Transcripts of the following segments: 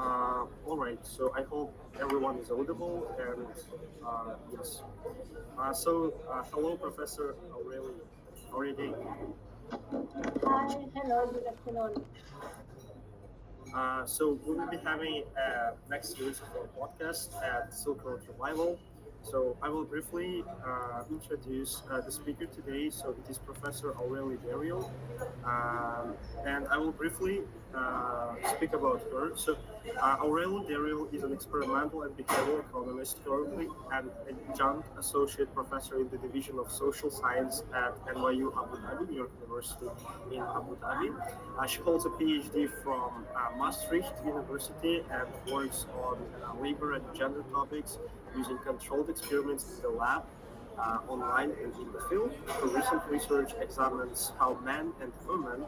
All right, so I hope everyone is audible and yes. Hello, Professor Aurelie. Aurelie. Hi, hello, good afternoon. So we will be having next series of our podcast at Silk Road Revival. So I will briefly introduce the speaker today. So it is Professor Aurélie Dariel, and I will briefly speak about her. So Aurélie Dariel is an experimental and behavioral economist, currently an adjunct associate professor in the division of social science at NYU Abu Dhabi, New York University in Abu Dhabi. She holds a PhD from Maastricht University and works on labor and gender topics using controlled experiments in the lab, online, and in the field. Her recent research examines how men and women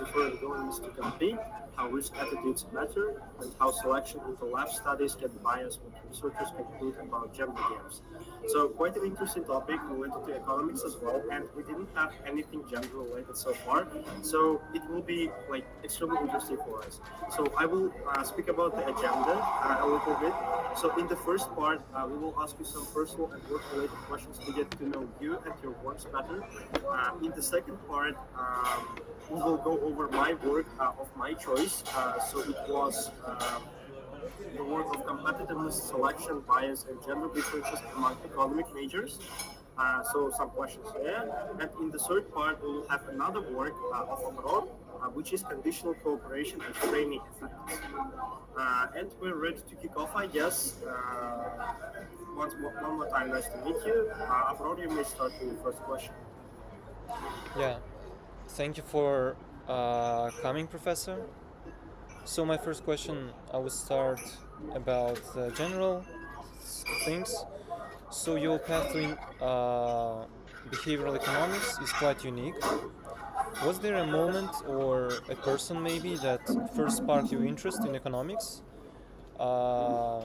differ in willingness to compete, how risk attitudes matter, and how selection into lab studies can bias what researchers conclude about gender gaps. So quite an interesting topic related to economics as well, and we didn't have anything gender related so far, so it will be like extremely interesting for us. So I will speak about the agenda a little bit. So in the first part, we will ask you some personal and work-related questions to get to know you and your works better. In the second part, we will go over my work of my choice. So it was the work of competitiveness, selection, bias, and gender differences among economic majors. So some questions there. And in the third part, we will have another work of abroad, which is conditional cooperation and framing effects. And we're ready to kick off, I guess. One more time, nice to meet you. Abroad, you may start with your first question. Yeah, thank you for coming, Professor. So my first question, I will start about general things. So your path in behavioral economics is quite unique. Was there a moment or a person maybe that first sparked your interest in economics uh,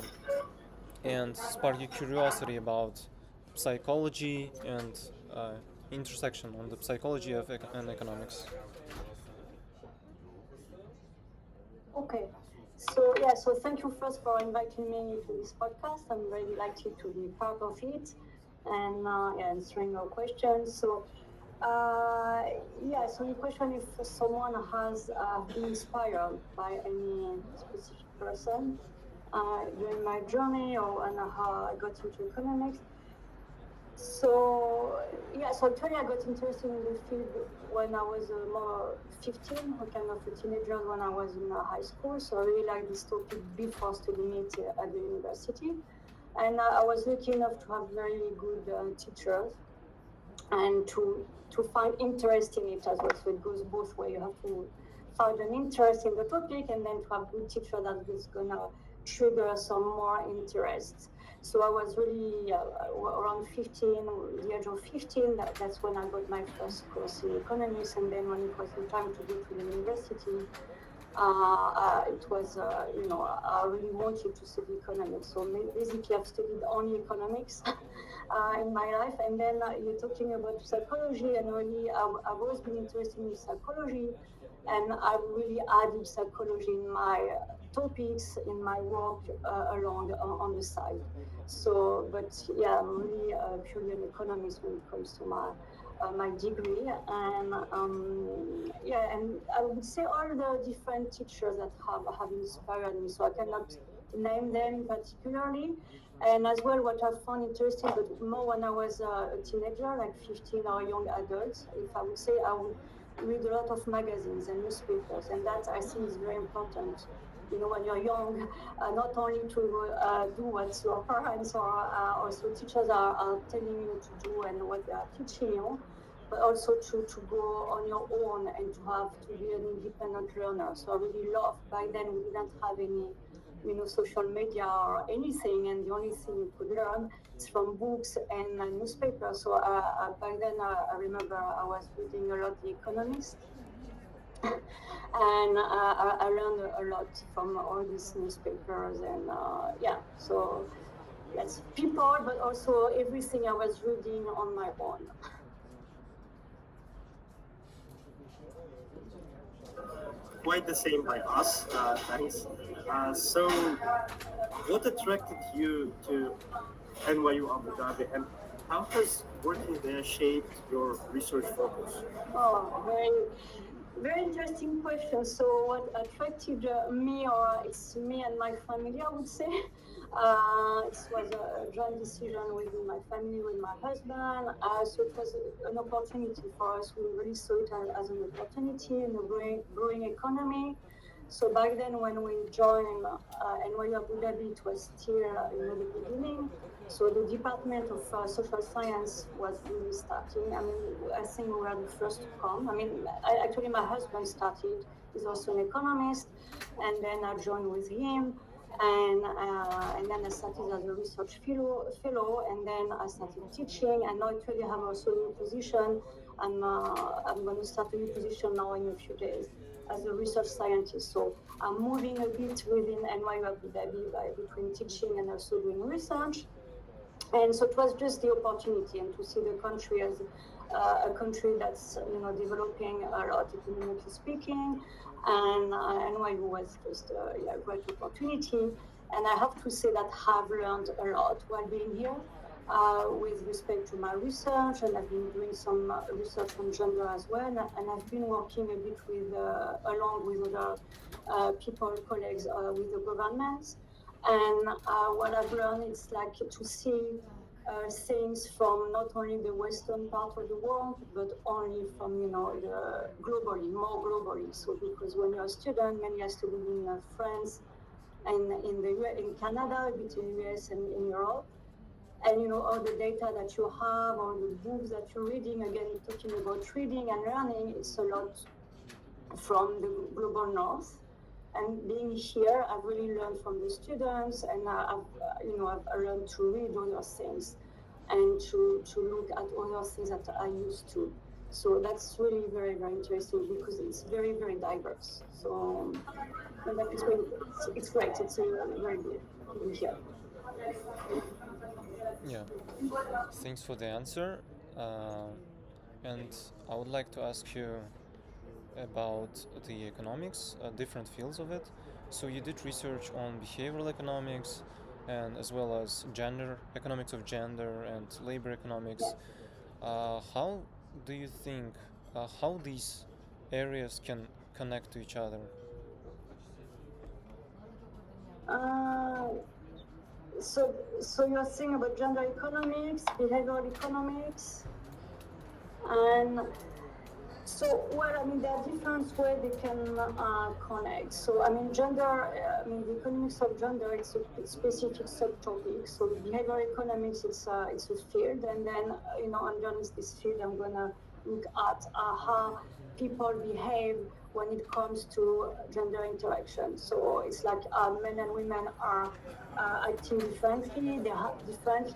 and sparked your curiosity about psychology and intersection on the psychology of and economics? Okay, so thank you first for inviting me to this podcast. I'm very delighted to be part of it and answering your questions. Uh, so your question if someone has been inspired by any specific person during my journey or and how I got into economics. So actually I got interested in the field when I was more 15, a kind of a teenager when I was in high school. So I really liked this topic before studying it at the university. And I was lucky enough to have very good teachers and to find interest in it as well. So it goes both ways. You have to find an interest in the topic and then to have good teacher that is gonna trigger some more interest. So I was really around 15, the age of 15, that's when I got my first course in economics. And then when it was the time to go to the university, it was, I really wanted to study economics. So basically, I've studied only economics in my life. And then you're talking about psychology, and really, I've always been interested in psychology, and I've really added psychology in my topics, in my work along on the side. But yeah, I'm really purely an economist when it comes to my degree, and I would say all the different teachers that have inspired me. So I cannot name them particularly, and as well what I found interesting, but more when I was a teenager, like 15 or young adults, if I would say, I would read a lot of magazines and newspapers, and that I think is very important. When you're young, not only to do what your parents or also teachers are telling you to do and what they are teaching you, but also to go on your own and to have to be an independent learner. So I really love. Back then we didn't have any, social media or anything, and the only thing you could learn is from books and newspapers. So back then I remember I was reading a lot The Economist, and I learned a lot from all these newspapers, and so yes, people, but also everything I was reading on my own. Quite the same by us. Thanks. So, what attracted you to NYU Abu Dhabi, and how has working there shaped your research focus? Oh, very interesting question. So, what attracted me, or it's me and my family, I would say. It was a joint decision within my family, with my husband. So it was an opportunity for us. We really saw it as an opportunity in a growing economy. So back then, when we joined NYU Abu Dhabi, it was still the beginning. So the Department of Social Science was really starting. I mean, I think we were the first to come. I mean, actually, my husband started. He's also an economist, and then I joined with him, and then I started as a research fellow, and then I started teaching, and now actually I have also a new position. I'm going to start a new position now in a few days as a research scientist. So I'm moving a bit within NYU Abu Dhabi between teaching and also doing research. And so it was just the opportunity, and to see the country as a country that's developing a lot economically speaking, and NYU was just a great opportunity. And I have to say that I've learned a lot while being here. With respect to my research, and I've been doing some research on gender as well, and I've been working a bit with, along with other colleagues with the governments. And what I've learned is like to see things from not only the western part of the world, but only from the globally, more globally. So because when you're a student, many are studying in France and in Canada, a bit in US and in Europe. And all the data that you have, all the books that you're reading, again talking about reading and learning, it's a lot from the global north. And being here, I've really learned from the students, and I've learned to read other things and to look at other things that I used to. So that's really very, very interesting because it's very, very diverse. So and that is really, it's great. It's very good being here. Yeah, thanks for the answer. And I would like to ask you about the economics, different fields of it. So you did research on behavioral economics, and as well as gender, economics of gender, and labor economics. How do you think how these areas can connect to each other? Uh, so you're saying about gender economics, behavioral economics, and so, well, I mean, there are different ways they can connect. So, I mean, gender, the economics of gender, it's a specific subtopic. So, the behavioral economics, it's a field. And then, underneath this field, I'm going to look at how people behave when it comes to gender interaction. So, it's like men and women are acting differently. They have different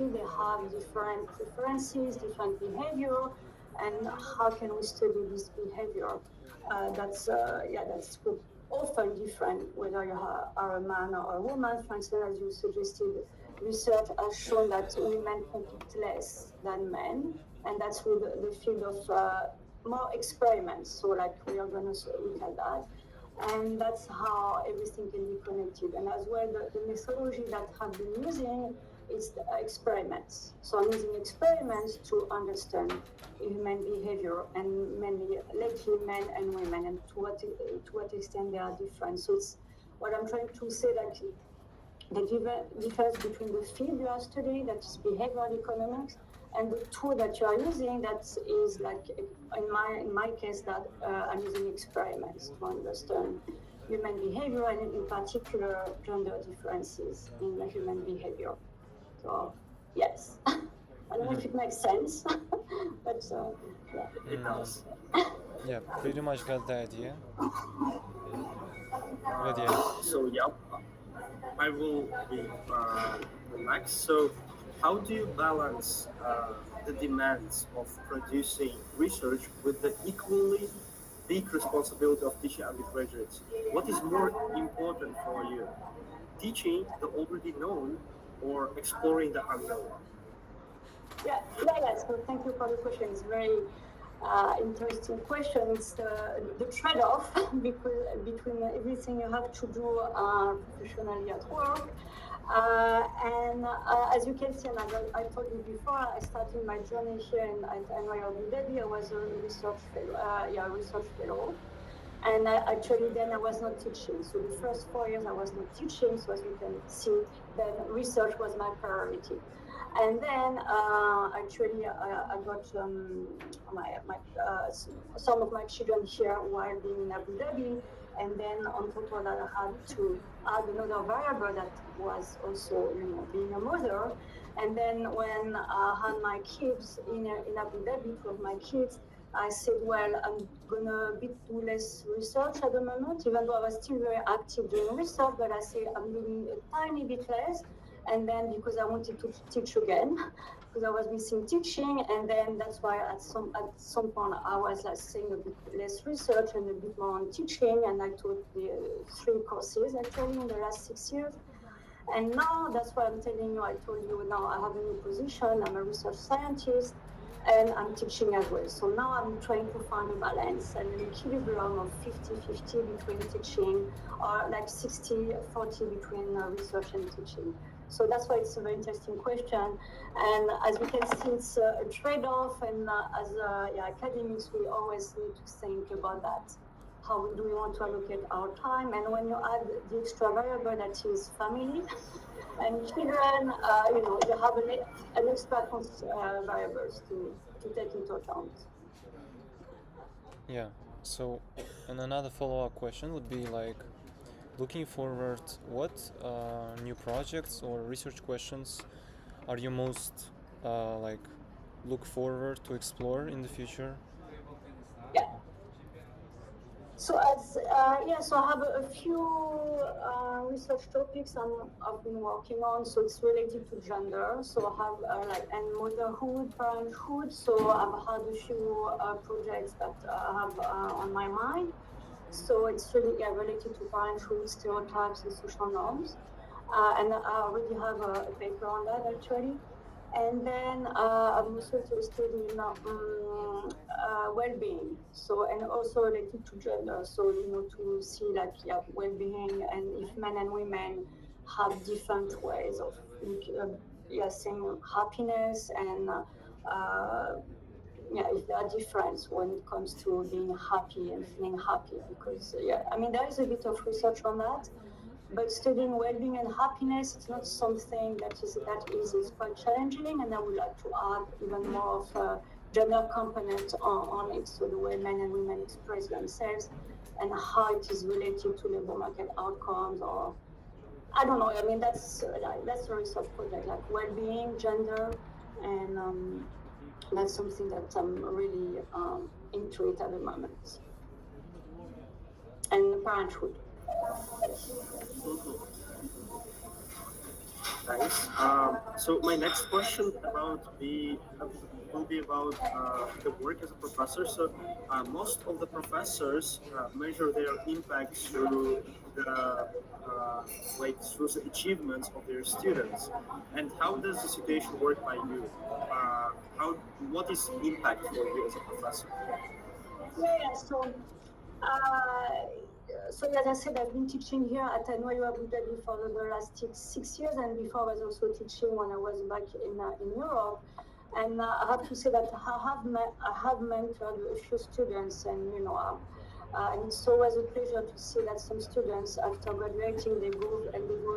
preferences, different behavior, and how can we study this behavior? That's often different whether you are a man or a woman. For instance, as you suggested, research has shown that women compete less than men, and that's with the field of more experiments. So, like we are going to look at that. And that's how everything can be connected. And as well, the methodology that I've been using is the experiments. So I'm using experiments to understand human behavior, and mainly lately men and women, and to what extent they are different. So it's what I'm trying to say, that the difference between the field you are studying, that is behavioral economics, and the tool that you are using, that is like in my case that I'm using experiments to understand human behavior, and in particular gender differences in the human behavior. So yes. I don't know if it makes sense, but yeah. It does. Yeah, pretty much got the idea. But yeah, So yeah, I will be next. So, how do you balance the demands of producing research with the equally big responsibility of teaching undergraduates? What is more important for you, teaching the already known or exploring the unknown? Yeah. So thank you for the question. It's very interesting question. It's the trade-off between everything you have to do professionally at work. As you can see, and I told you before, I started my journey here at NYU Abu Dhabi. I was a research fellow. And actually, then I was not teaching. So the first 4 years I was not teaching. So as you can see, then research was my priority. And then actually I got some of my children here while being in Abu Dhabi. And then on top of that, I had to add another variable that was also, being a mother. And then when I had my kids in Abu Dhabi, 2 of my kids, I said, well, I'm gonna do less research at the moment, even though I was still very active doing research, but I say I'm doing a tiny bit less. And then because I wanted to teach again, because I was missing teaching, and then that's why at some point I was saying a bit less research and a bit more on teaching, and I taught the 3 courses actually in the last 6 years. And now that's why I'm telling you, I told you now I have a new position, I'm a research scientist, and I'm teaching as well. So now I'm trying to find a balance and an equilibrium of 50-50 between teaching, or 60-40 between research and teaching. So that's why it's a very interesting question. And as we can see, it's a trade-off, and as academics, we always need to think about that. How do we want to allocate our time? And when you add the extra variable that is family and children, you have an extra variables to take into account. Yeah. So, and another follow-up question would be looking forward, what new projects or research questions are you most look forward to explore in the future? Yeah. So so I have a few research topics I've been working on. So it's related to gender. So I have and motherhood, parenthood. So I've had a few projects that I have on my mind. So it's really related to parenthood, stereotypes, and social norms. And I already have a paper on that actually. And then I'm also interested in well-being. So, and also related to gender. So, to see well-being, and if men and women have different ways of saying happiness, and if there are difference when it comes to being happy and feeling happy, because there is a bit of research on that, but studying well-being and happiness, it's not something that is that easy. It's quite challenging, and I would like to add even more of a gender component on it, so the way men and women express themselves and how it is related to labor market outcomes, or I don't know. That's a research project, like well-being, gender, and that's something that I'm really into it at the moment. And parenthood. Thanks. So my next question will be about the work as a professor. So most of the professors measure their impact through through the achievements of their students. And how does the situation work by you? What is impact for you as a professor? So as I said, I've been teaching here at NYU Abu Dhabi for the last 6 years, and before I was also teaching when I was back in Europe. And I have to say that I have mentored a few students, and and it's always a pleasure to see that some students, after graduating, they go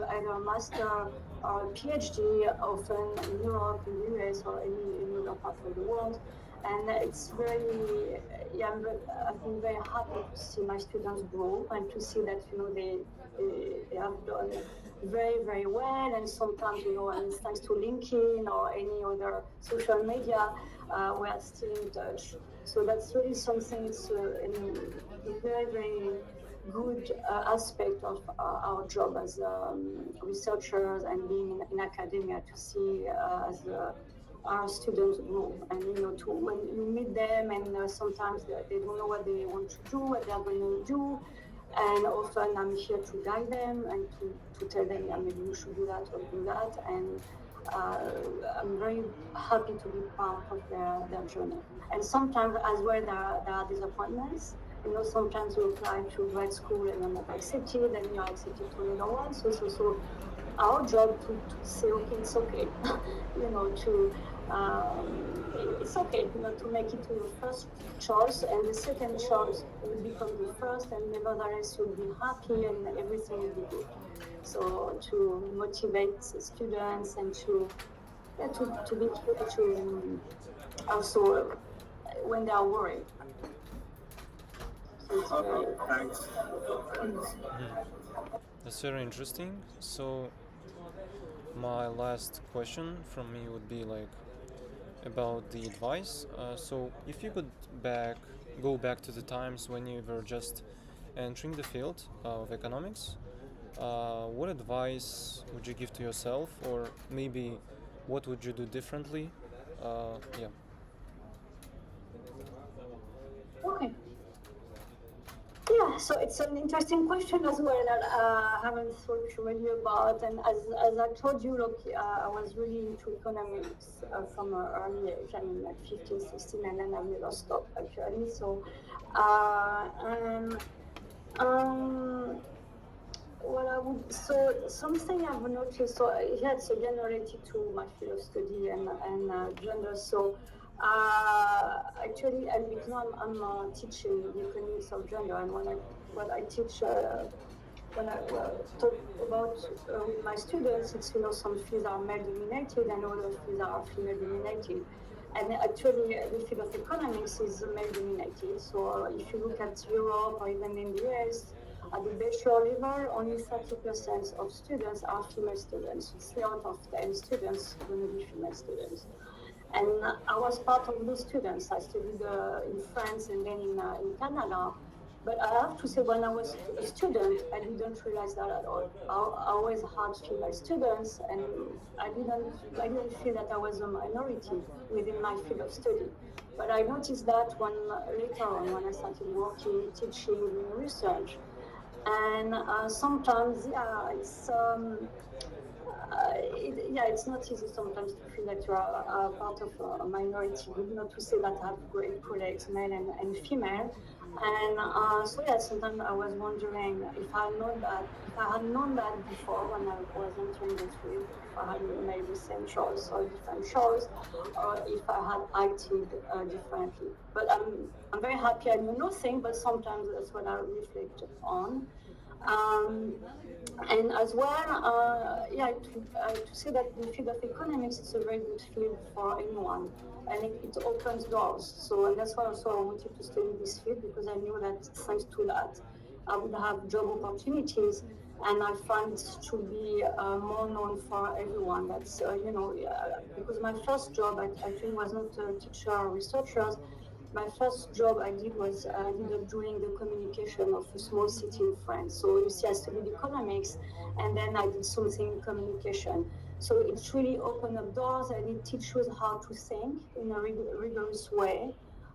either a master or a PhD, often in Europe, in the US, or any other part of the world. And it's very, I've been very happy to see my students grow, and to see that they have done very, very well. And sometimes, and thanks to LinkedIn or any other social media, we are still in touch. So that's really something. It's a very, very good aspect of our job as researchers and being in academia, to see as our students grow, and when you meet them, and sometimes they don't know what they want to do, what they're going to do, and often I'm here to guide them and to tell them, maybe you should do that or do that. And I'm very happy to be part of their journey. And sometimes as well there are disappointments. Sometimes you apply to grad school and you're not accepted, and you're accepted to another one. So it's also our job to say, okay, it's okay, it's okay, to make it to your first choice, and the second choice will become the first, and nevertheless you'll be happy and everything will be good. So to motivate students and to be here to also when they are worried. So Thanks. That's very interesting. So my last question from me would be like about the advice. So if you could go back to the times when you were just entering the field of economics, what advice would you give to yourself, or maybe what would you do differently? Yeah. Okay. Yeah, so it's an interesting question as well that I haven't thought really about. And as I told you, look, I was really into economics from an early age. I mean, like 15, 16, and then I've never stopped actually. So, and what I would, so something I've noticed, so yeah, it's again related to my field of study and gender. So actually, and because I'm teaching the economics of gender, and what I teach when I talk about with my students, it's some fields are male dominated and other fields are female dominated. And actually, the field of economics is male dominated. So if you look at Europe or even in the US, at the bachelor level, only 30% of students are female students. 3 out of 10 students are going to be female students. And I was part of those students. I studied in France and then in Canada. But I have to say, when I was a student, I didn't realize that at all. I always had female students, and I didn't feel that I was a minority within my field of study. But I noticed that later on, when I started working, teaching, doing research, and sometimes, it's not easy sometimes to feel that you are part of a minority. Not to say that I have great colleagues, male and female. And sometimes I was wondering if I had known that before when I was entering the field, if I had made the same choice or different choice, or if I had acted differently. But I'm very happy I knew nothing, but sometimes that's what I reflect on. And as well, to say that the field of economics is a very good field for anyone, and it opens doors. So, and that's why also I wanted to study this field, because I knew that thanks to that, I would have job opportunities, and I find it to be more known for everyone. That's because my first job actually was not a teacher or researcher. My first job I did was I ended up doing the communication of a small city in France. So you see, I studied economics, and then I did something in communication. So it really opened up doors, and it teaches how to think in a rigorous way,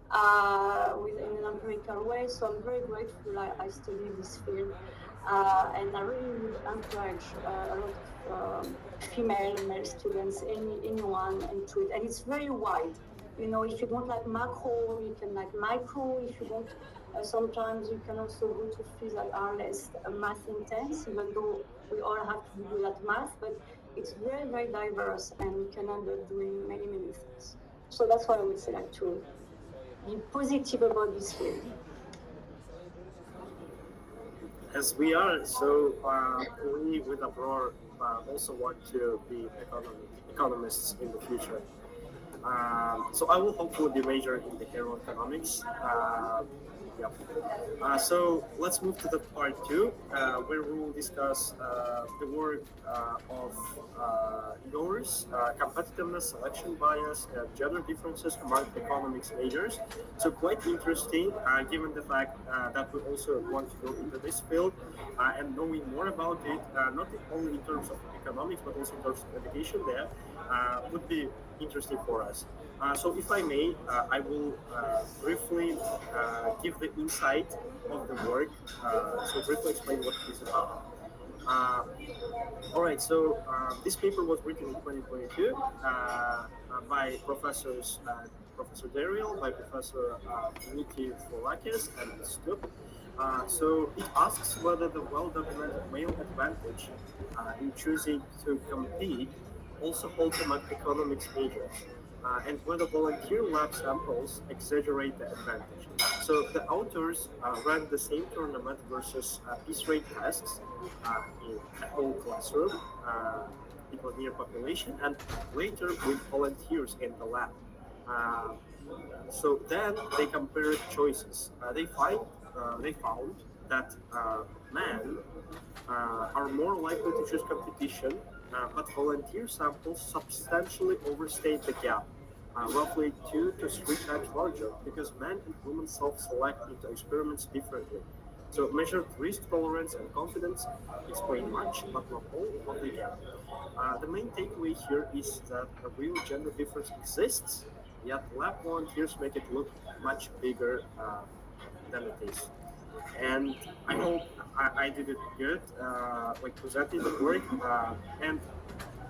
in an empirical way. So I'm very grateful I studied this field, and I really would encourage a lot of female and male students, anyone into it. And it's very wide. If you don't like macro, you can like micro. If you don't, sometimes you can also go to fields that are less math intense, even though we all have to be good at math. But it's very, very diverse, and we can end up doing many, many things. So that's why I would say, like, to be positive about this field. As we are, so we with Aurora also want to be economists in the future. So I will hopefully be majoring in behavioral economics. So let's move to the part 2, where we will discuss the work of yours, competitiveness, selection bias, gender differences among economics majors. So quite interesting, given the fact that we also want to go into this field and knowing more about it, not only in terms of economics, but also in terms of education there, would be interesting for us. So if I may, I will briefly give the insight of the work, so briefly explain what it is about. Uh, all right, so this paper was written in 2022 by Professor Dariel, by Professor Niki Foulakis, and Stup. So it asks whether the well-documented male advantage in choosing to compete also holds among economics majors, and whether volunteer lab samples exaggerate the advantage. So the authors ran the same tournament versus piece rate tests in a whole classroom. It was near population, and later with volunteers in the lab. Uh, so then they compared choices. They found that men are more likely to choose competition, but volunteer samples substantially overstate the gap, roughly 2 to 3 times larger, because men and women self-select into experiments differently. So measured risk tolerance and confidence explain much, but not all, of the gap. The main takeaway here is that a real gender difference exists, yet lab volunteers make it look much bigger than it is. And I hope I did it good, like presenting the work. And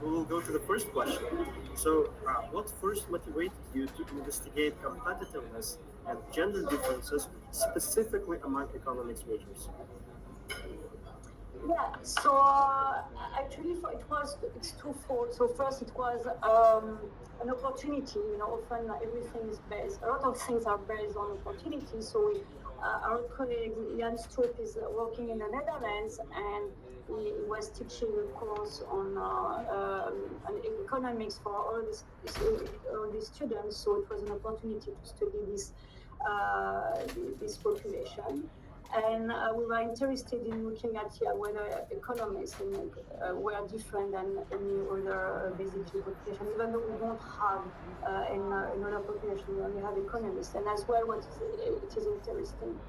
we will go to the first question. So, what first motivated you to investigate competitiveness and gender differences specifically among economics majors? Yeah, so actually, it's twofold. So first, it was an opportunity. You know, often everything is based. A lot of things are based on opportunity. So our colleague Jan Stroop is working in the Netherlands, and he was teaching a course on economics for all these students. So it was an opportunity to study this population. And we were interested in looking at whether economists were different than any other basically population, even though we don't have another population, we only have economists. And as well, it is interesting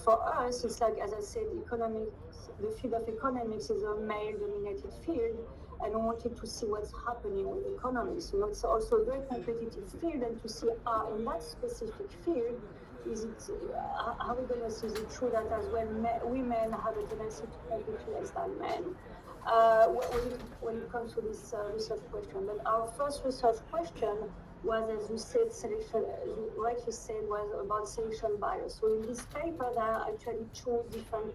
for us, it's like, as I said, economics, the field of economics is a male-dominated field, and we wanted to see what's happening with economics. You know, it's also a very competitive field, and to see in that specific field, how we're going to see, is it true that as well women have a tendency to compete less than men? When it comes to this research question. But our first research question was, as you said, as you rightly said, was about selection bias. So in this paper, there are actually two different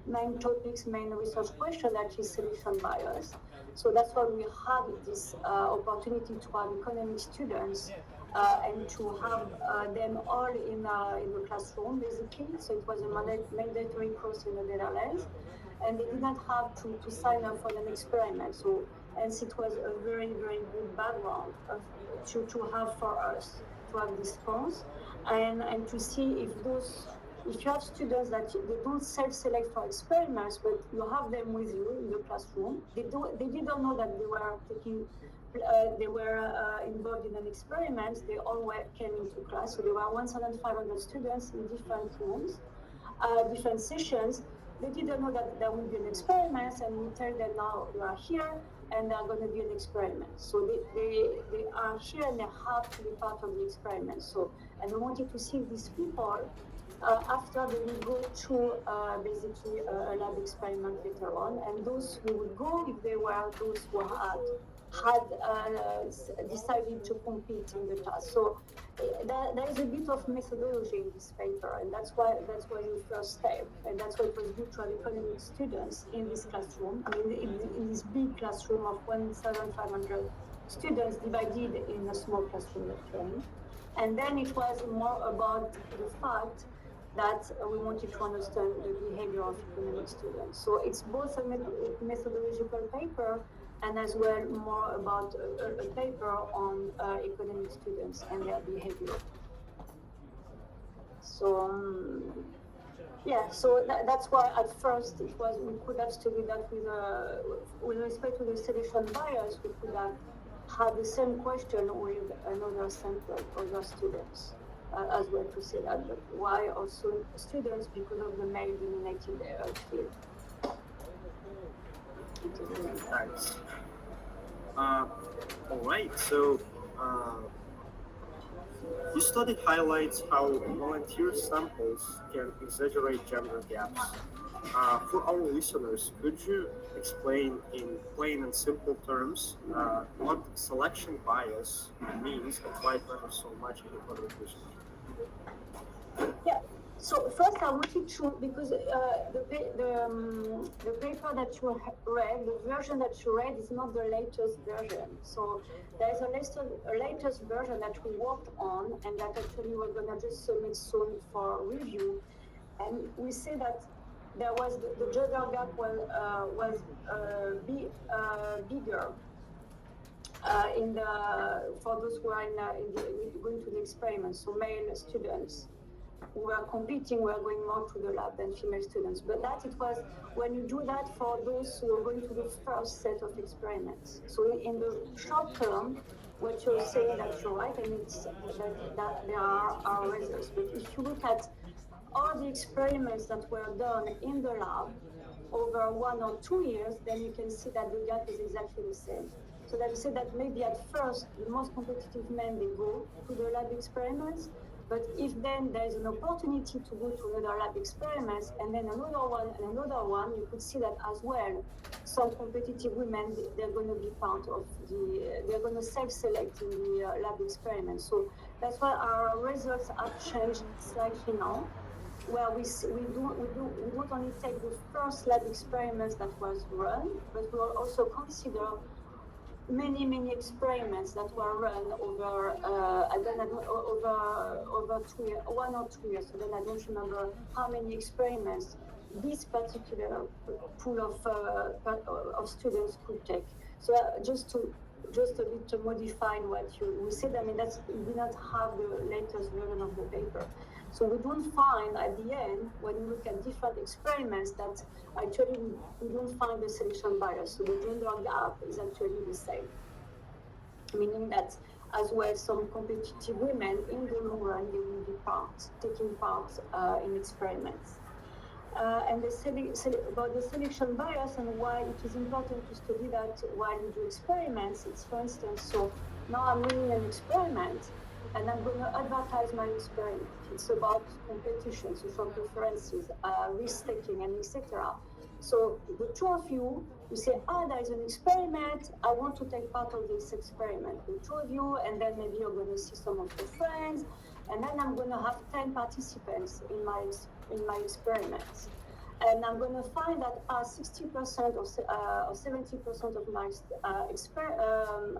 main topics, main research question, that is selection bias. So that's why we had this opportunity to have economic students and to have them all in the classroom, basically. So it was a mandatory course in the Netherlands, and they didn't have to sign up for an experiment. So hence it was a very, very good background to have for us, to have this course, and to see if you have students that they don't self-select for experiments, but you have them with you in the classroom, they didn't know that they were involved in an experiment. They all came into class, so there were 1,500 students in different rooms, different sessions. They didn't know that there would be an experiment, and we tell them, now you are here, and there are going to be an experiment. So they are here, and they have to be part of the experiment. So, and we wanted to see these people after they will go through basically a lab experiment later on, and those who would go, if they were those who had decided to compete in the class. So there is a bit of methodology in this paper, and that's why the first step, and that's why it was good to have economic students in this classroom. I mean, in this big classroom of 1,500 students divided in a small classroom of 10. And then it was more about the fact that we wanted to understand the behavior of economic students. So it's both a methodological paper and as well more about a paper on economic students and their behavior. So so that's why at first we could have studied that with respect to the selection bias, we could have had the same question with another sample, other students. As well to say that, but why also students? Because of the male-dominated field. Thanks. All right. So This study highlights how volunteer samples can exaggerate gender gaps. For our listeners, could you explain in plain and simple terms what selection bias means and why it matters so much in economic research? Yeah. So first, I wanted to because the paper that you read, the version that you read, is not the latest version. So there is a latest version that we worked on, and that actually we're gonna just submit soon for review. And we say that there was the gender gap was bigger in the for those who are going to the experiment, so male students who were competing were going more to the lab than female students. But that it was when you do that for those who are going to the first set of experiments. So in the short term, what you're saying that you're right, and it's that there are our results. But if you look at all the experiments that were done in the lab over 1 or 2 years, then you can see that the gap is exactly the same. So that you say that maybe at first the most competitive men they go to the lab experiments, but if then there is an opportunity to go to another lab experiments and then another one, you could see that as well. Some competitive women, they're going to be part of they're going to self-select in the lab experiments. So that's why our results have changed slightly now, where we don't only take the first lab experiments that was run, but we will also consider many experiments that were run over over 1 or 2 years. So then I don't remember how many experiments this particular pool of students could take. So just a bit to modify what we said. I mean, that's we do not have the latest version of the paper. So we don't find at the end, when you look at different experiments, that actually we don't find the selection bias. So the gender gap is actually the same. Meaning that as well, some competitive women in the long run, they will be taking part in experiments. And about the selection bias and why it is important to study that while you do experiments. It's, for instance, so now I'm running an experiment and I'm going to advertise my experiment. It's about competition, social preferences, risk-taking, and etc. So the two of you say, there is an experiment, I want to take part of this experiment. The two of you, and then maybe you're going to see some of your friends, and then I'm going to have 10 participants in my experiments. And I'm going to find that 60% or 70%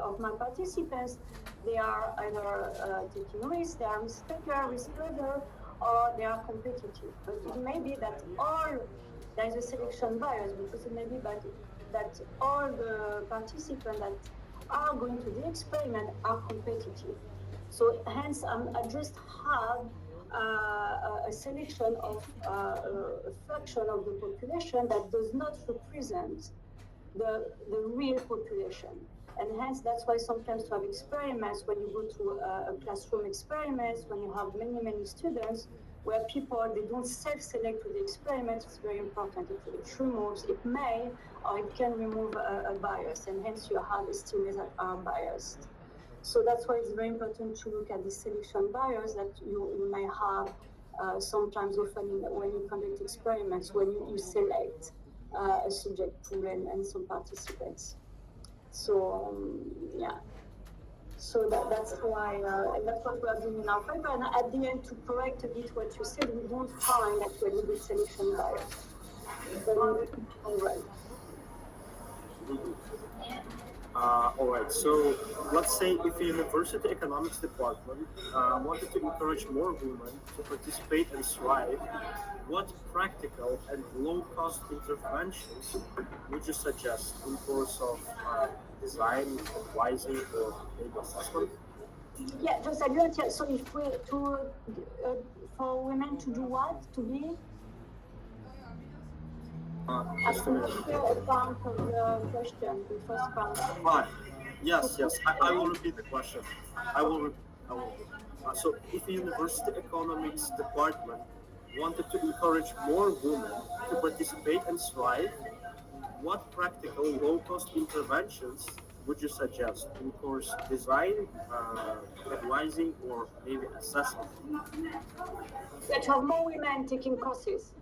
of my participants, they are either taking risks, they are risk-taker, risk-lover, or they are competitive. But it may be that there is a selection bias, because it may be that all the participants that are going to the experiment are competitive. So hence, I just have a selection of a fraction of the population that does not represent the real population. And hence, that's why sometimes to have experiments, when you go to a classroom experiments, when you have many students, where people, they don't self-select to the experiment, it's very important. It removes, it may, or it can remove a bias, and hence you have estimates that are biased. So that's why it's very important to look at the selection bias that you may have sometimes often when you conduct experiments, when you select a subject pool and some participants. So yeah. So that's why, and that's what we are doing in our paper. And at the end, to correct a bit what you said, we don't find actually the selection bias. All right. All right, so let's say if a university economics department wanted to encourage more women to participate and thrive, what practical and low-cost interventions would you suggest in course of design, advising, or maybe assessment? Yeah, just agree. So if we for women to do what? To be? Just a minute. Part of the question, the first part. Fine. Yes. I will repeat the question. I will. So, if a university economics department wanted to encourage more women to participate and thrive, what practical low-cost interventions would you suggest in course design, advising, or maybe assessment? Yeah, to have more women taking courses.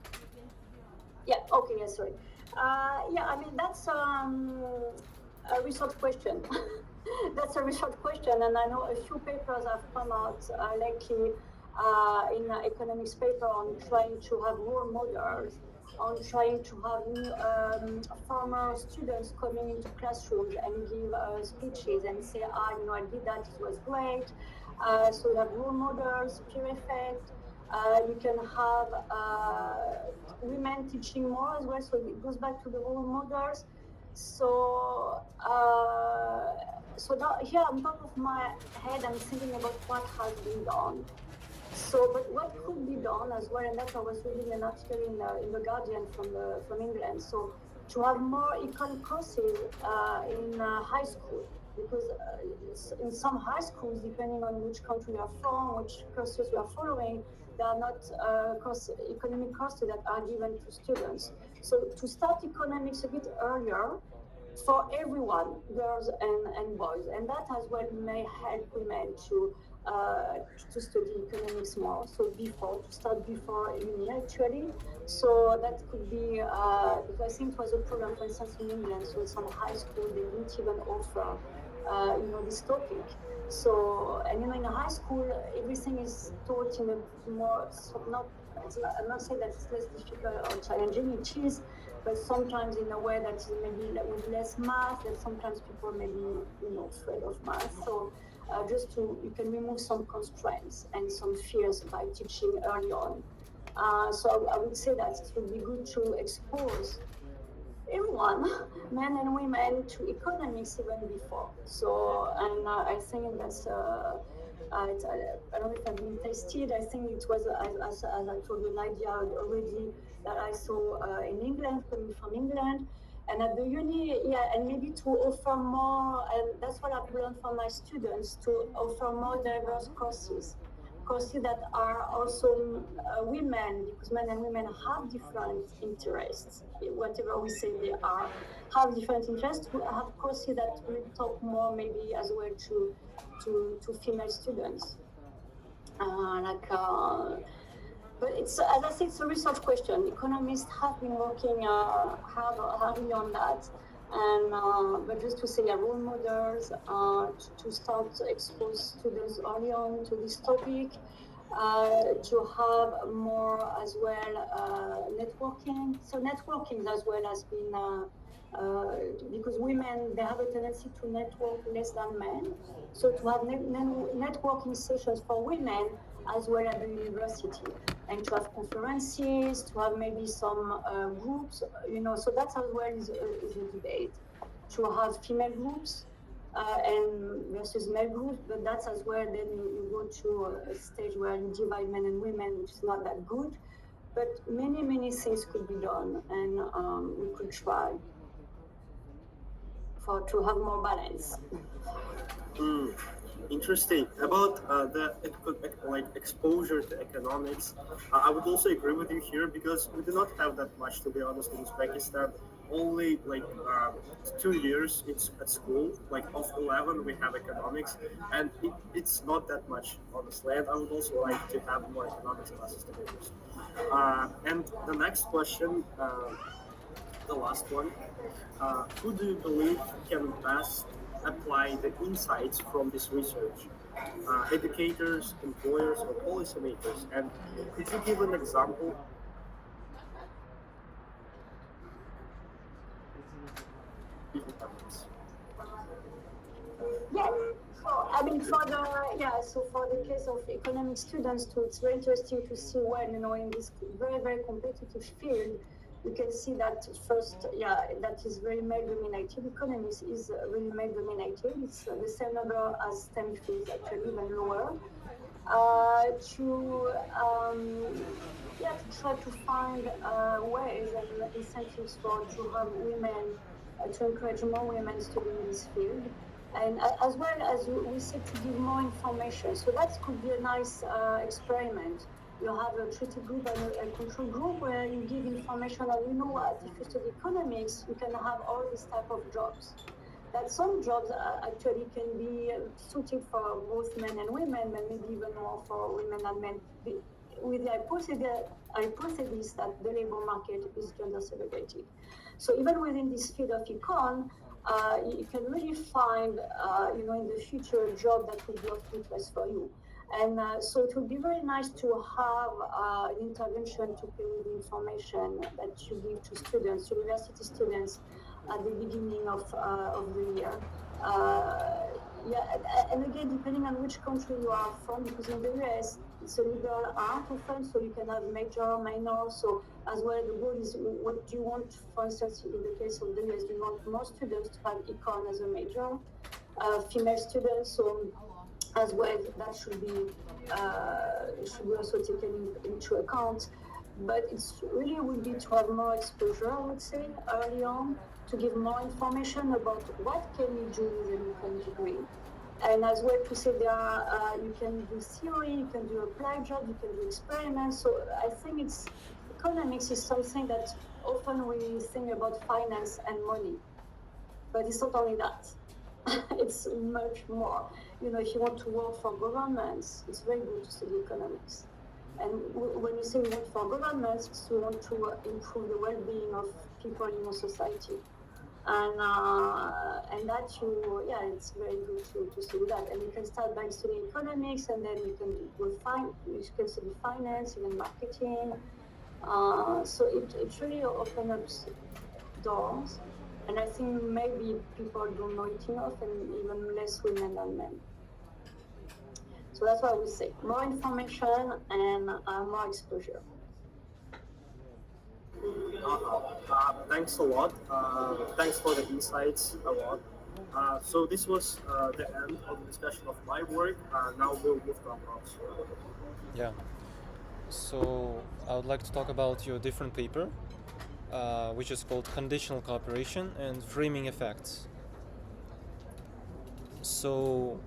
Yeah, okay, yeah, sorry. Yeah, I mean, that's a research question. That's a research question, and I know a few papers have come out lately in economics paper on trying to have role models, on trying to have former students coming into classrooms and give speeches and say, I did that, it was great. So you have role models, peer effect. You can have women teaching more as well, so it goes back to the role models. So, so now, here on top of my head, I'm thinking about what has been done. So, but what could be done as well, and that I was reading an article in the Guardian from England. So, to have more econ courses in high school, because in some high schools, depending on which country you are from, which courses you are following, there are not economic courses that are given to students. So, to start economics a bit earlier for everyone, girls and boys, and that as well may help women to study economics more. So to start before uni actually. So that could be because I think it was a problem, for instance, in England. So some high school they didn't even offer this topic. So and in a high school everything is taught in a more I'm not saying that it's less difficult or challenging. It is, but sometimes in a way that is maybe with less math, and sometimes people may be afraid of math. So you can remove some constraints and some fears by teaching early on. So I would say that it would be good to expose everyone, men and women, to economics even before. So, and I think that's. I don't know if I've been tested. I think it was, as I told you, an idea already that I saw in England, coming from England. And at the uni, and maybe to offer more, and that's what I've learned from my students, to offer more diverse courses that are also women, because men and women have different interests. Whatever we say they have different interests. We have courses that will talk more maybe as well to female students. But it's, as I said, it's a research question. Economists have been working hardly on that. And but just to say, role models, to start to expose students early on to this topic, to have more as well networking. So networking as well has been because women, they have a tendency to network less than men. So to have networking sessions for women as well at the university, and to have conferences, to have maybe some groups, so that as well is a debate. To have female groups and versus male groups, but that's as well, then you go to a stage where you divide men and women, which is not that good. But many things could be done, and we could try to have more balance. Interesting. About the exposure to economics, I would also agree with you here because we do not have that much, to be honest, in Uzbekistan. Only 2 years it's at school. Like of 11 we have economics, and it's not that much, honestly. And I would also like to have more economics classes to be honest. And the next question, the last one. Who do you believe can best apply the insights from this research? Educators, employers, or policymakers? And could you give an example? Yeah. So I mean, for the case of economic students too, it's very interesting to see when in this very competitive field, you can see that first, that is very male dominated. Economics is really male dominated. It's the same number as STEM fields, actually even lower. To try to find ways and incentives to have women, to encourage more women studying this field, and as well as we said, to give more information. So that could be a nice experiment. You have a treated group and a control group where you give information on, what, if you study economics, you can have all these type of jobs. that some jobs actually can be suited for both men and women, but maybe even more for women and men, with the hypothesis that the labor market is gender segregated. So even within this field of econ, you can really find, in the future, a job that will be of interest for you. And so it would be very nice to have an intervention to play with the information that you give to students, university students, at the beginning of the year. And again, depending on which country you are from, because in the US, it's a liberal art often, so you can have major, minor. So as well, the goal is what do you want, for instance, in the case of the US, do you want more students to have econ as a major, female students, so as well, that should be also taken into account. But it's really would be to have more exposure, I would say, early on, to give more information about what can you do with an econ degree. And as well to say you can do theory, you can do applied job, you can do experiments. So I think economics is something that often we think about finance and money, but it's not only that. It's much more. If you want to work for governments, it's very good to study economics. And when you say you work for governments, it's you want to improve the well-being of people in your society. And that it's very good to study that. And you can start by studying economics, and then you can study finance, even marketing. So it really opens up doors. And I think maybe people don't know it enough, and even less women than men. So that's what I would say. More information and more exposure. Thanks a lot. Thanks for the insights a lot. So this was the end of the discussion of my work. Now we'll move to Amrok's. Yeah. So I would like to talk about your different paper, which is called Conditional Cooperation and Framing Effects. So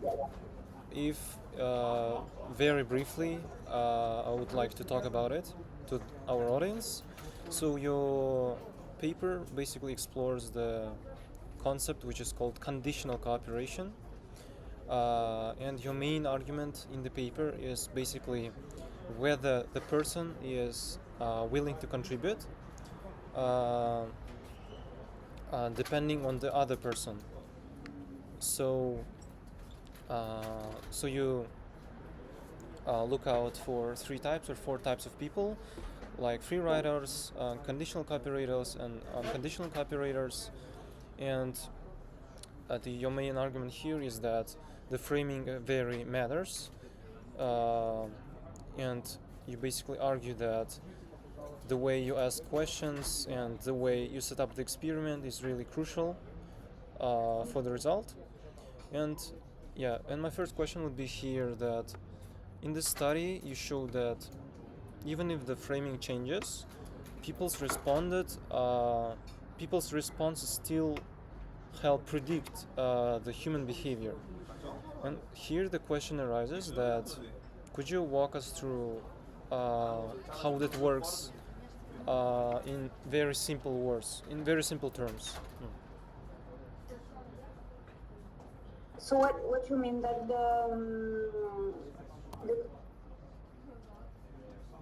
if very briefly, I would like to talk about it to our audience. So your paper basically explores the concept which is called conditional cooperation, and your main argument in the paper is basically whether the person is willing to contribute depending on the other person. So you look out for 3 types or 4 types of people, like free riders, conditional cooperators, and unconditional cooperators. And your main argument here is that the framing very matters, and you basically argue that the way you ask questions and the way you set up the experiment is really crucial for the result. And my first question would be here that in this study you show that even if the framing changes, people's responses still help predict the human behavior. And here the question arises that could you walk us through how that works in very simple words, in very simple terms? So what you mean that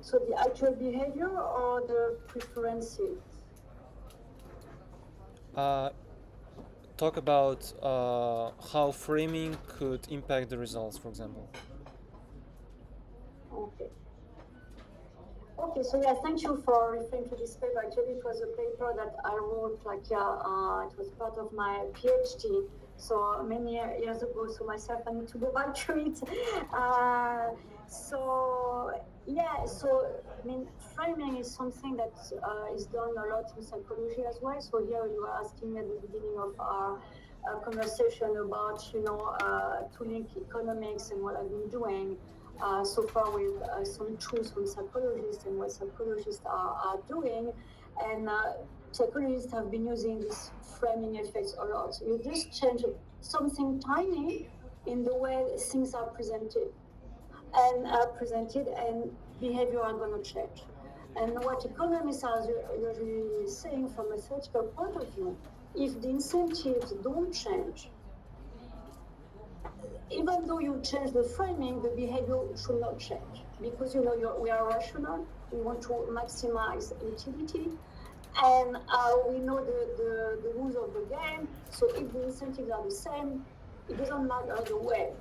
so the actual behavior or the preferences? Talk about how framing could impact the results, for example. Okay, so thank you for referring to this paper. Actually, it was a paper that I wrote, it was part of my PhD, so many years ago, so myself, I need to go back to it. Framing is something that is done a lot in psychology as well. So here you were asking me at the beginning of our conversation about, to link economics and what I've been doing so far with some tools from psychologists and what psychologists are doing. And psychologists have been using these framing effects a lot. So you just change something tiny in the way things are presented, and behavior are going to change. And what economists are usually saying from a theoretical point of view, if the incentives don't change, even though you change the framing, the behavior should not change. Because we are rational, we want to maximize utility, and we know the rules of the game. So if the incentives are the same, it doesn't matter the way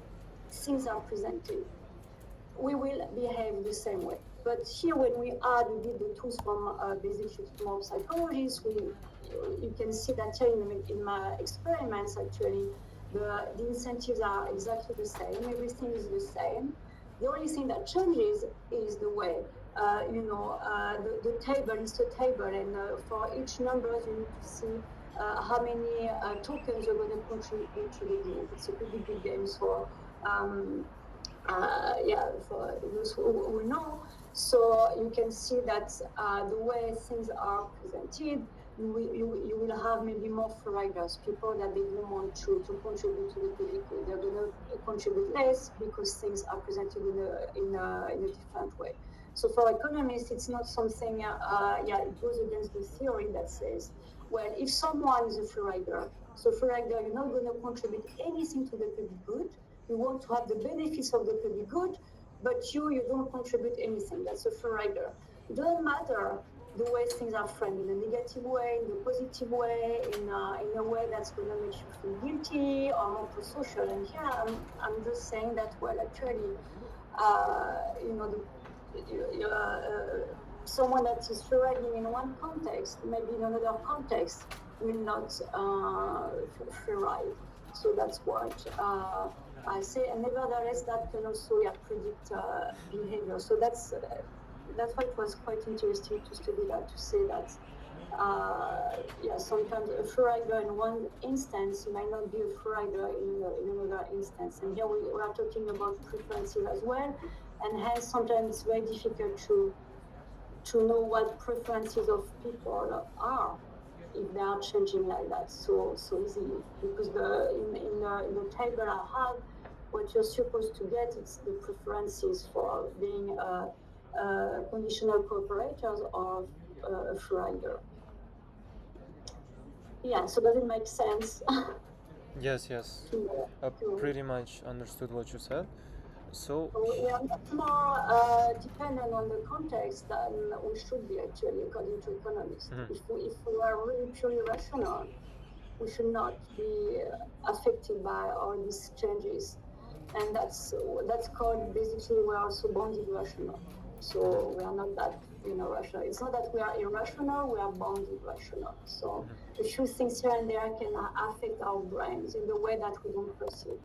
things are presented, we will behave the same way. But here, when we add a bit the tools from basic more psychologists, you can see that here in my experiments, actually, the incentives are exactly the same. Everything is the same. The only thing that changes is the way. The table is a table, and for each number, you need to see how many tokens you're going to contribute to the group. It's a pretty big game, so for those who know. So you can see that the way things are presented, you will have maybe more free-riders, people that they don't want to contribute to the public good. They're going to contribute less because things are presented in a different way. So for economists, it's not something, it goes against the theory that says, well, if someone is a free-rider, so free-rider, you're not going to contribute anything to the public good. You want to have the benefits of the public good, but you don't contribute anything. That's a free rider. It doesn't matter the way things are framed, in a negative way, in a positive way, in a way that's going to make you feel guilty or more pro-social. And here I'm just saying that, well, actually, someone that is free riding in one context, maybe in another context, will not free ride. So that's what I say, and nevertheless, that can also predict behavior. So that's why it was quite interesting to study that, to say that sometimes a free rider in one instance might not be a free rider in another instance. And here we are talking about preferences as well, and hence sometimes it's very difficult to know what preferences of people are if they are changing like that so easily. Because in the table I have, what you're supposed to get is the preferences for being conditional cooperators or a free rider. Yeah, so does it make sense? Yes. I pretty much understood what you said. So we are much more dependent on the context than we should be, actually, according to economists. If we are really purely rational, we should not be affected by all these changes. And that's called, basically, we're also bounded rational. So we are not that rational. It's not that we are irrational, we are bounded rational. So a few things here and there can affect our brains in the way that we don't perceive.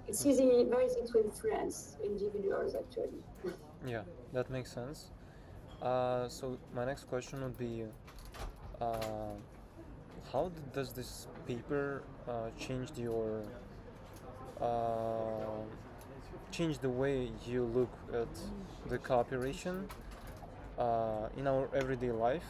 It's very easy to influence individuals, actually. Yeah, that makes sense. So my next question would be, how does this paper change the way you look at the cooperation in our everyday life?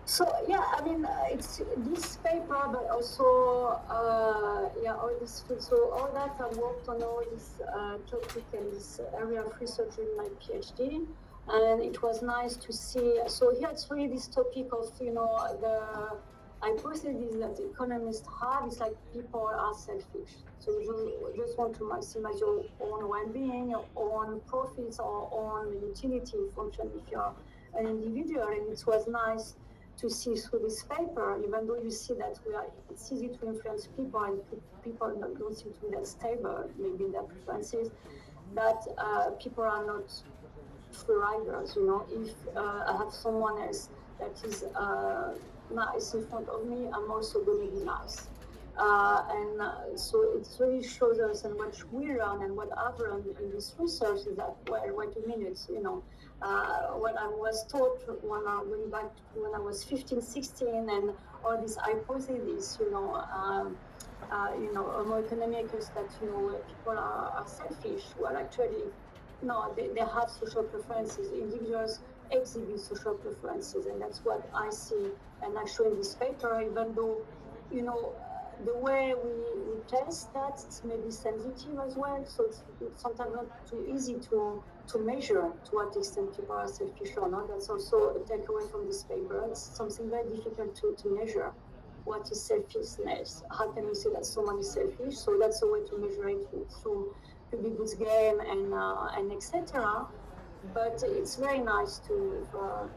So I mean, it's this paper, but also all this field. So all that I worked on all this topic and this area of research in my PhD, and it was nice to see. So here it's really this topic of the hypothesis that economists have. It's like people are selfish, so you just want to maximize your own well-being, your own profits, or own utility function if you're an individual. And it was nice to see through this paper, even though you see that it's easy to influence people, and people don't seem to be that stable, maybe in their preferences, that people are not free riders. If I have someone else that is nice in front of me, I'm also going to be nice. So it really shows us, and what we learn and what I've learned in this research is that, well, wait a minute, what I was taught going back to when I was 15, 16, and all these hypotheses, Homo economicus, that people are selfish. Well, actually, no, they have social preferences. Individuals exhibit social preferences, and that's what I see and I show in this paper. Even though the way we test that, it's maybe sensitive as well. So it's sometimes not too easy to measure to what extent people are selfish or not. That's also a takeaway from this paper. It's something very difficult to measure. What is selfishness? How can we say that someone is selfish? So that's a way to measure it through public goods game and etc. But it's very nice to for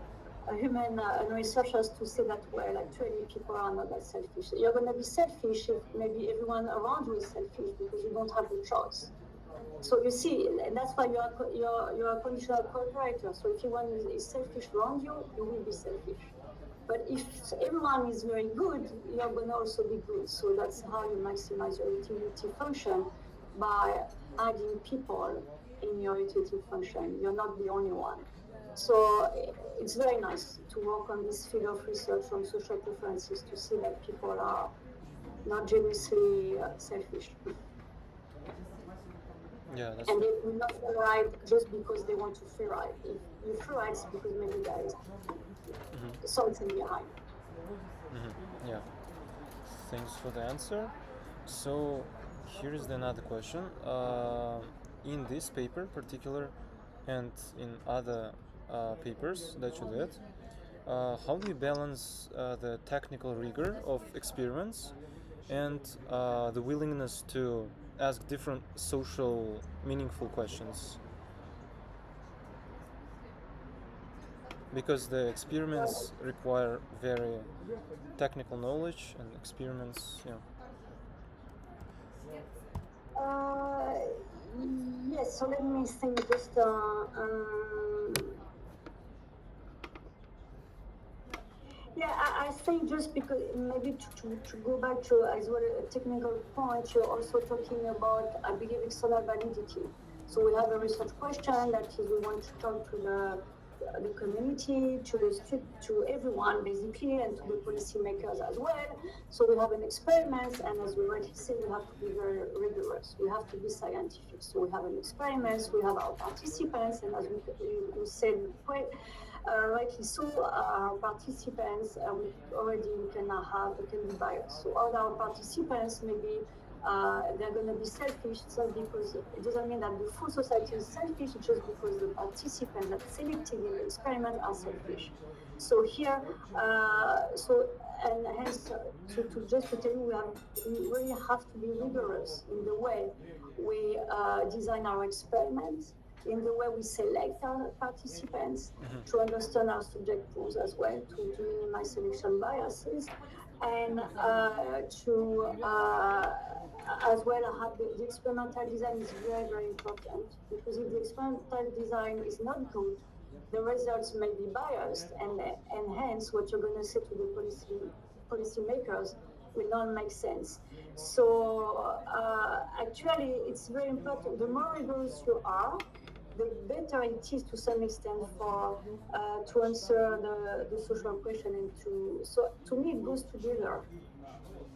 a human and researchers to say that well, actually people are not that selfish. You're going to be selfish if maybe everyone around you is selfish because you don't have the choice. So you see, and that's why you're a conditional cooperator. So if everyone is selfish around you, you will be selfish. But if everyone is very good, you're going to also be good. So that's how you maximize your utility function by adding people in your utility function. You're not the only one. So it's very nice to work on this field of research on social preferences to see that people are not genuinely selfish. Yeah, that's And right. they will not free ride just because they want to free ride. If you free ride, it's because maybe there is something behind. Yeah. Thanks for the answer. So here is another question. In this paper, particular, and in other papers that you did, how do you balance the technical rigor of experiments and the willingness to ask different social, meaningful questions? Because the experiments require very technical knowledge and experiments, yeah. Uh, yes, so let me think just yeah, I think just because maybe to go back to as well a technical point, you're also talking about, I believe, external validity. So we have a research question that is we want to talk to the community, to everyone basically, and to the policymakers as well. So we have an experiment, and as we already said, we have to be very rigorous. We have to be scientific. So we have an experiment, we have our participants, and as we said, rightly so, our participants can be biased. So all our participants maybe they're going to be selfish, so because it doesn't mean that the full society is selfish, it's just because the participants that selected in the experiment are selfish. So here, and hence, to just to tell you, we really have to be rigorous in the way we design our experiments, in the way we select our participants, to understand our subject pools as well, to minimize selection biases, and to as well have the experimental design is very, very important, because if the experimental design is not good, the results may be biased, and hence what you're going to say to the policymakers will not make sense. So actually, it's very important. The more rigorous you are, the better it is to some extent for to answer the social question, and to me it goes together.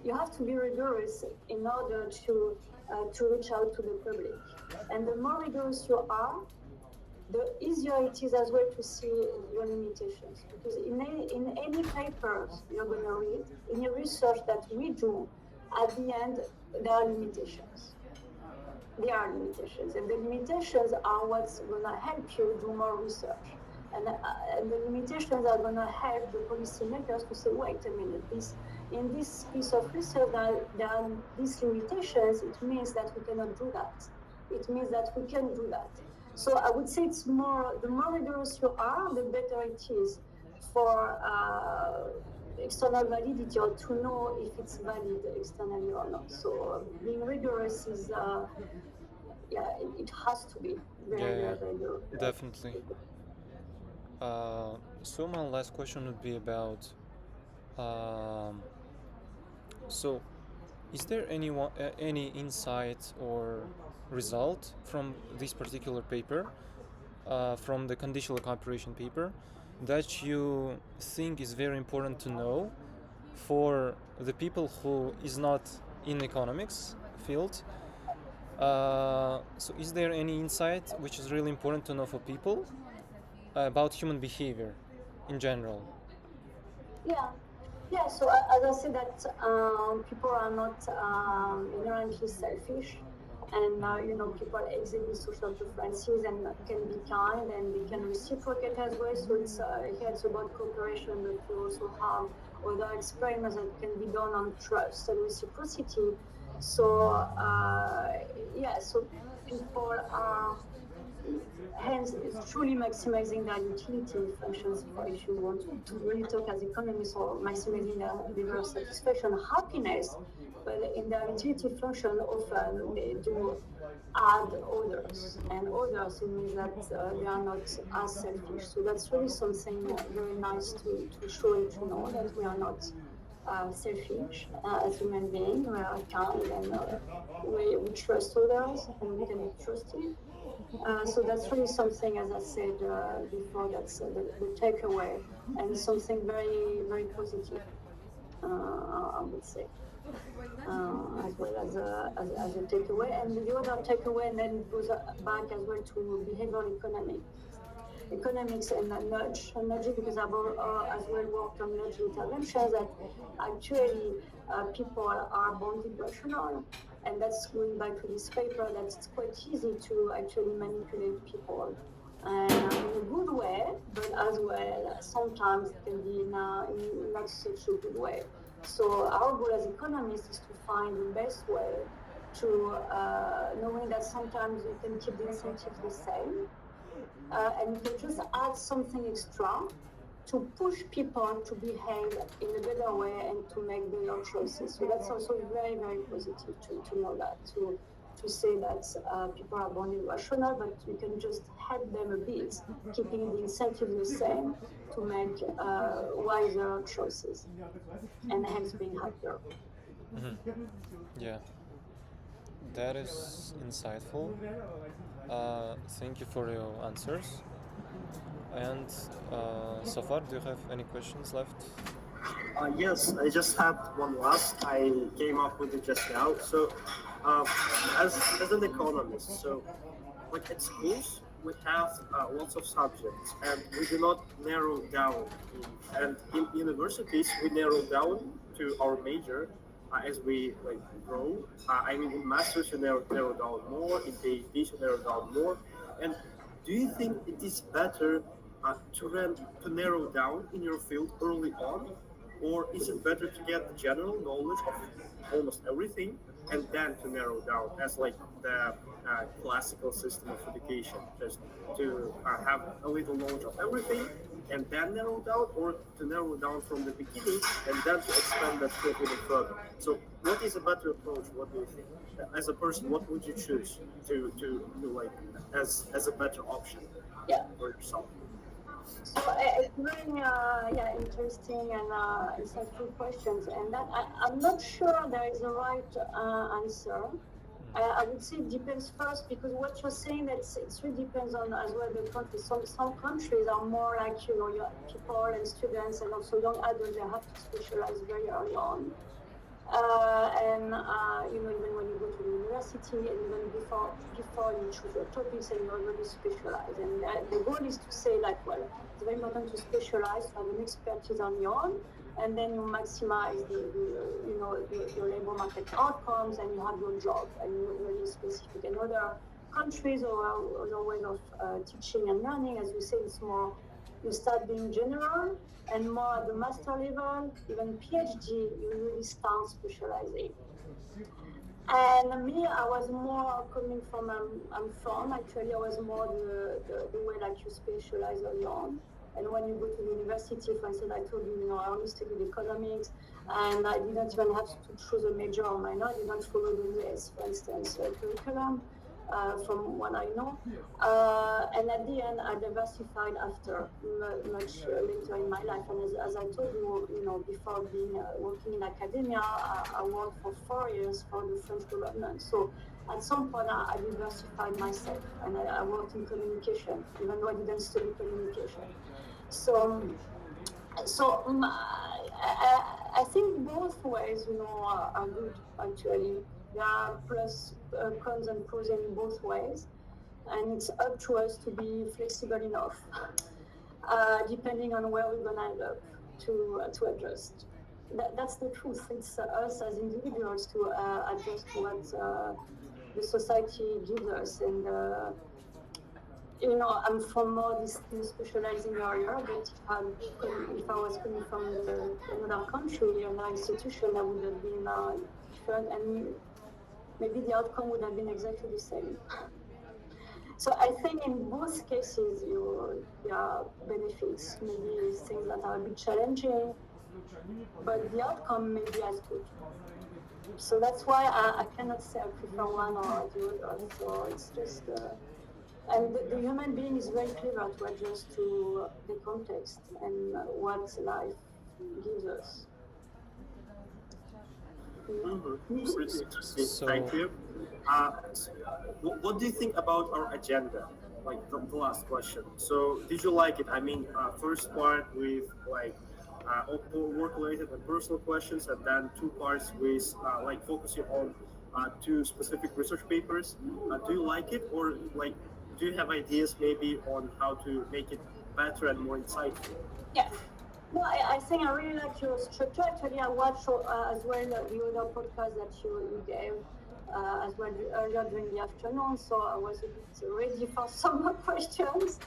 You have to be rigorous in order to reach out to the public, and the more rigorous you are, the easier it is as well to see your limitations. Because in any papers you're going to read, in the research that we do, at the end there are limitations. There are limitations, and the limitations are what's going to help you do more research. And the limitations are going to help the policymakers to say, wait a minute, in this piece of research there are these limitations. It means that we cannot do that. It means that we can do that. So I would say it's more, the more rigorous you are, the better it is for external validity, or to know if it's valid externally or not. So being rigorous is, it has to be very rigorous. Definitely. So my last question would be about, so is there any insight or result from this particular paper, from the conditional cooperation paper, that you think is very important to know for the people who is not in economics field? So is there any insight which is really important to know for people about human behavior in general? Yeah, Yeah, so as I said that people are not inherently selfish, and people exhibit social preferences and can be kind and they can reciprocate as well. So it's about cooperation, but you also have other experiments that can be done on trust and reciprocity. So so people are hence it's truly maximizing their utility functions. If you want to really talk as economists, or maximizing their level of satisfaction, happiness, but in their utility function often they do add others, and others, it means that they are not as selfish. So that's really something very nice to show and to know that we are not selfish as human beings. We are kind, and we trust others and we can be trusted. So that's really something, as I said before, that's the takeaway, and something very, very positive, I would say, as well as a takeaway. And the other takeaway, and then it goes back as well to behavioral economics and nudging, because I've as well worked on nudge interventions, that actually people are bonded rational, and that's going back to this paper, that it's quite easy to actually manipulate people in a good way, but as well sometimes it can be in not such a good way. So our goal as economists is to find the best way to knowing that sometimes you can keep the incentives the same, and you can just add something extra to push people to behave in a better way and to make better choices. So that's also very, very positive to know that, to say that people are born irrational, but you can just help them a bit, keeping the incentive the same to make wiser choices and hence being happier. Yeah, that is insightful. Thank you for your answers. And so far, do you have any questions left? Yes, I just had one last. I came up with it just now. So, as an economist, so like at schools, we have lots of subjects, and we do not narrow down. And in universities, we narrow down to our major as we like grow. I mean, in masters, you narrow down more. In PhDs, you narrow down more. And do you think it is better to narrow down in your field early on, or is it better to get the general knowledge of almost everything and then to narrow down as like the classical system of education, just to have a little knowledge of everything and then narrow down, or to narrow down from the beginning and then to expand that field even further? So what is a better approach? What do you think? As a person, what would you choose to like as a better option for yourself? So it's very interesting and insightful questions, and that I'm not sure there is a right answer. I would say it depends first, because what you're saying, that it really depends on as well the country. Some countries are more like your people and students and also young adults, they have to specialize very early on. Even when you go to the university, and even before you choose your topics, and you already specialize. And the goal is to say, like, well, it's very important to specialize, to have an expertise on your own, and then you maximize your labor market outcomes, and you have your job, and you're really specific. In other countries or other ways of teaching and learning, as you say, it's more, you start being general, and more at the master level, even PhD, you really start specializing. And me, I was more coming from, actually, I was more the way like you specialize early on. And when you go to the university, for instance, I told you, I only studied economics, and I didn't even have to choose a major or minor. I didn't follow the US, for instance, curriculum. From what I know, and at the end, I diversified after much later in my life. And as I told you, before working in academia, I worked for 4 years for the French government. So at some point, I diversified myself, and I worked in communication, even though I didn't study communication. I think both ways, are good actually. There are cons and pros in both ways, and it's up to us to be flexible enough, depending on where we're gonna end up, to adjust. that's the truth. It's us as individuals to adjust to what the society gives us. And I'm from more this specializing area, but if I was coming from another country, another institution, that would have been different, and maybe the outcome would have been exactly the same. So I think in both cases, there are benefits, maybe things that are a bit challenging, but the outcome may be as good. So that's why I cannot say I prefer one or the other. So it's just, and the human being is very clever to adjust to the context and what life gives us. Interesting. So- Thank you. What do you think about our agenda? Like the last question. So, did you like it? I mean, first part with like work-related and personal questions, and then two parts with like focusing on two specific research papers. Do you like it, or like, do you have ideas maybe on how to make it better and more insightful? Yeah. No, I think I really like your structure. Actually, I watched as well the other podcast that you gave as well earlier during the afternoon, so I was a bit ready for some more questions.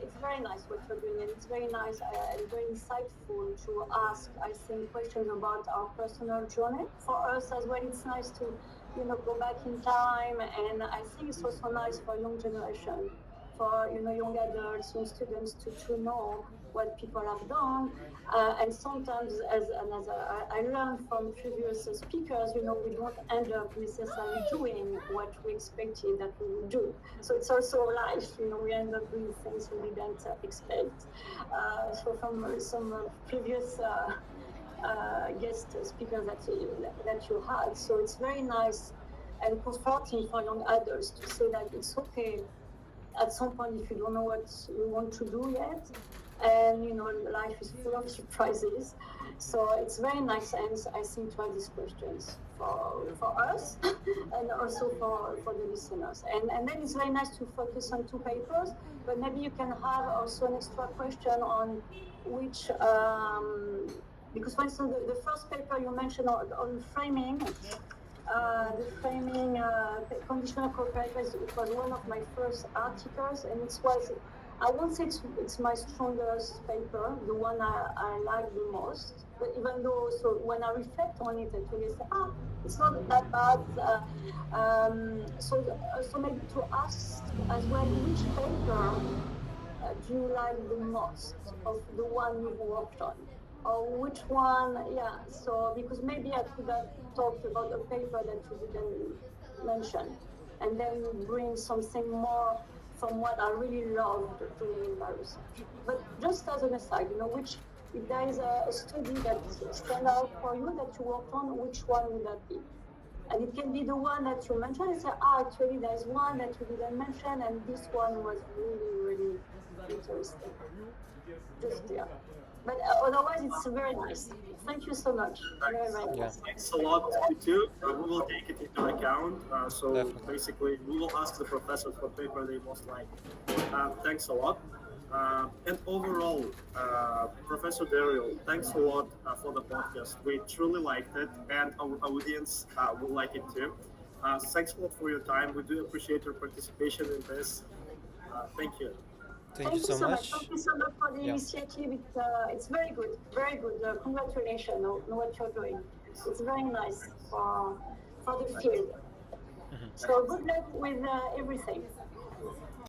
It's very nice what you're doing, and it's very nice and very insightful to ask, I think, questions about our personal journey. For us as well, it's nice to, go back in time, and I think it's also nice for young generation, for young adults, young students to know what people have done, and sometimes as I learned from previous speakers, we don't end up necessarily doing what we expected that we would do. So it's also life, we end up doing things we didn't expect. So from some previous guest speakers that you had, so it's very nice and comforting for young adults to say that it's okay at some point if you don't know what you want to do yet, and life is full of surprises. So it's very nice, and I think to have these questions for us and also for the listeners. And then it's very nice to focus on two papers, but maybe you can have also an extra question on which because for instance the first paper you mentioned on framing, the framing conditional cooperators, it was one of my first articles, and it was, I won't say it's my strongest paper, the one I like the most, but even though, so when I reflect on it, I really say, it's not that bad. So maybe to ask as well, which paper do you like the most of the one you've worked on? Or which one, so because maybe I could have talked about a paper that you didn't mention, and then bring something more from what I really loved doing in my research. But just as an aside, which, if there is a study that stands out for you that you worked on, which one would that be? And it can be the one that you mentioned and say, actually there's one that you didn't mention, and this one was really, really interesting. Just, But otherwise, it's very nice. Thank you so much. Very, very nice. Thanks a lot to you too. We will take it into account. So Definitely. basically, we will ask the professors what paper they most like. Thanks a lot. And overall, Professor Dariel, thanks a lot for the podcast. We truly liked it, and our audience will like it too. Thanks a lot for your time. We do appreciate your participation in this. Thank you. Thank you so much. Thank you so much for the initiative. It's very good, very good. Congratulations on what you're doing. It's very nice for the field. So good luck with everything.